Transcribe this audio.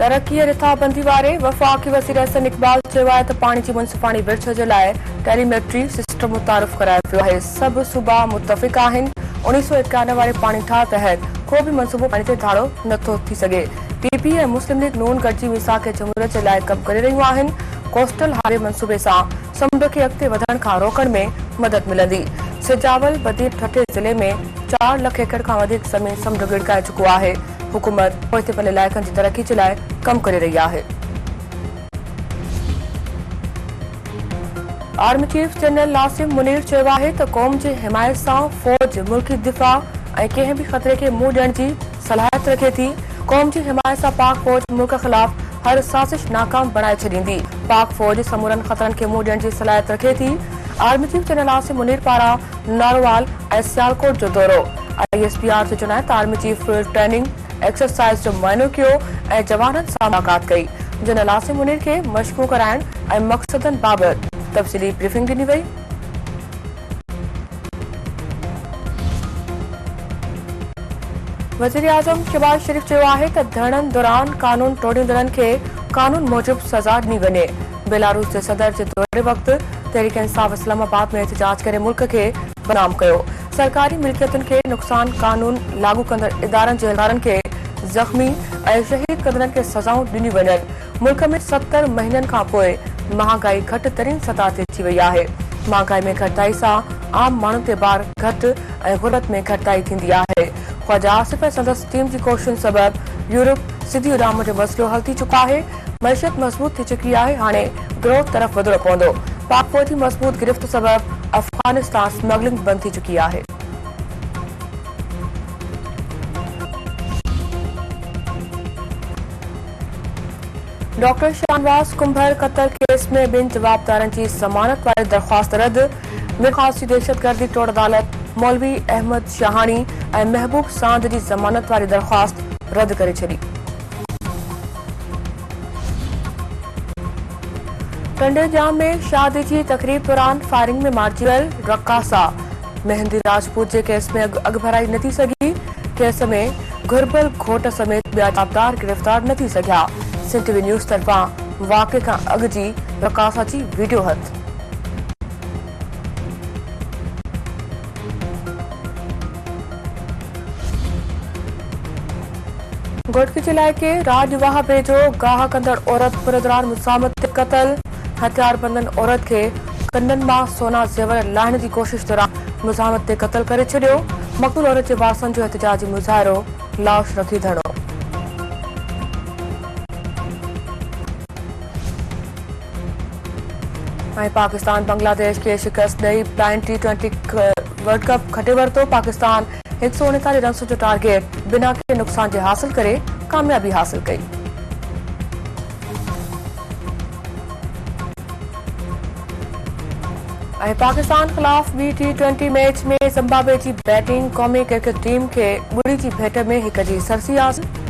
तरक्की रिथाबंदी वारे वफ़ाक़ी वज़ीर अहसन इक़बाल चयो आहे त पाणी जी मुंसिफ़ाणी विर्छ जे लाइ टेलीमेट्री सिस्टम मुतारिफ़ करायो वियो आहे। सभु सूबा मुतफ़िक़ आहिनि। 1991 वारे पाणी ठाह तहत को बि मंसूबो पाणी ते धाड़ो नथो थी सघे। पीपी ऐं मुस्लिम लीग नून गॾिजी मिसाक़ जमूरियत जे लाइ कमु करे रहियूं आहिनि। कोस्टल हाईवे मंसूबे सां समुंड खे अॻिते वधण खां रोकण में मदद मिलंदी। सिजावल बदी ठठे ज़िले में 4 लाख एकड़ खां वधीक ज़मीन समुंड गिड़काए चुको आहे। हुकूमत पोइते इलाइक़नि जी तरक्की जे लाइ कमु करे रही आहे। आर्मी चीफ जनरल नासिम मुनीर चयो आहे त क़ौम जी हिमायत सां फ़ौज मुल्की दिफ़ा ऐं कंहिं बि ख़तरे खे मुंहुं ॾियण जी सलाहियत रखे थी। क़ौम जी हिमायत सां पाक फ़ौज मुल्क ख़िलाफ़ हर साज़िश नाकाम बणाए छॾींदी। पाक फ़ौज समूरनि ख़तरनि खे मुंहुं ॾियण जी सलाहियत रखे थी। आर्मी चीफ जनरल नासिम मुनीर पारां नारोवाल ऐं सियालकोट जो दौरो। ISPR जो चवणु आहे त army chief field training exercise जो मुआयनो कयो ऐं जवाननि सां मुलाक़ात कई। जनरल नासिम मुनीर खे मशक़ूं कराइण ऐं मक़सदनि बाबति तफ़सीली ब्रीफिंग ॾिनी वई। वज़ीर आज़म शहबाज शरीफ़ चयो आहे त धरननि दौरान कानून तोड़ींदड़नि खे कानून मूजिबि सज़ा ॾिनी वञे। बेलारूस जे सदर जे दौरे वक़्तु तहरीक इंसाफ़ इस्लामाबाद में एहतिजाज करे मुल्क खे बदनाम कयो। सरकारी मिल्कियतुनि खे नुक़सान कानून लागू कंदड़ इदारनि जे इदारनि खे ज़ख़्मी ऐं शहीद कंदड़नि खे सज़ाऊं ॾिनियूं वञनि। मुल्क में 70 महीननि खां पोइ महांगाई घटि तरीन सतह ते अची वई आहे। महांगाई में घटिताई सां आम माण्हुनि ते भार घटि ऐं ग़ुरबत में घटिताई थींदी आहे। ख्वाजा आसिफ ऐं संदसि टीम जी कोशिशुनि सबबि यूरोप सिधी उॾाम जो मसइलो हल थी चुको आहे। मईशत मज़बूत थी चुकी आहे। हाणे ग्रोथ तरफ़ वधिणो पवंदो। पाक फ़ौज जी मज़बूत गिरफ़्त सबबि अफ़गानिस्तान स्मगलिंग बंदि थी चुकी आहे। डॉक्टर शाहनवाज़ कुंभर क़त्ल केस में 2 जवाबदारनि जी ज़मानत वारी दरख़्वास्त रद्द। मिरखास जी दहशतगर्दी तोड़ अदालत मौलवी अहमद शाहानी ऐं महबूब सांद जी ज़मानत वारी दरख़्वास्त रद्द करे छॾी। टंडरजाम में शादी जी तक़रीब दौरान फायरिंग में मारिजी वियल रक़ासा मेहंदी राजपूत जे केस में अॻु भराई न थी सघी। केस में घुर्बल घोट समेत ॿिया जाबदार गिरफ़्तार न थी सघिया। सिंध टीवी न्यूज़ तरफ़ां वाक़े खां अॻु जी रक़ासा जी वीडियो हथ। घोटकी इलाइक़े राजवाह वेझो गाह कंदड़ औरत पुरदरान मुज़ामत ते क़त्ल। हथियारबंदनि औरत खे कननि मां सोना ज़ेवर लाहिण जी कोशिश दौरान मुज़ामत ते क़त्ल करे छॾियो। मक़तूल औरत जे वारसनि जो एहतिजाजी मुज़ाहिरो लाश रखी धरणो। ऐं पाकिस्तान बांग्लादेश खे शिकस्त ॾेई T20 वर्ल्ड कप खटे वरितो। पाकिस्तान 139 रन्स जो टारगेट बिना के नुक़सान जे हासिल करे कामयाबी हासिल कई। ऐं पाकिस्तान ख़िलाफ़ T20 मैच में ज़िम्बाब्वे जी बैटिंग क़ौमी क्रिकेट टीम खे ॿुड़ी जी भेट में 1 जी सरसी हासिल।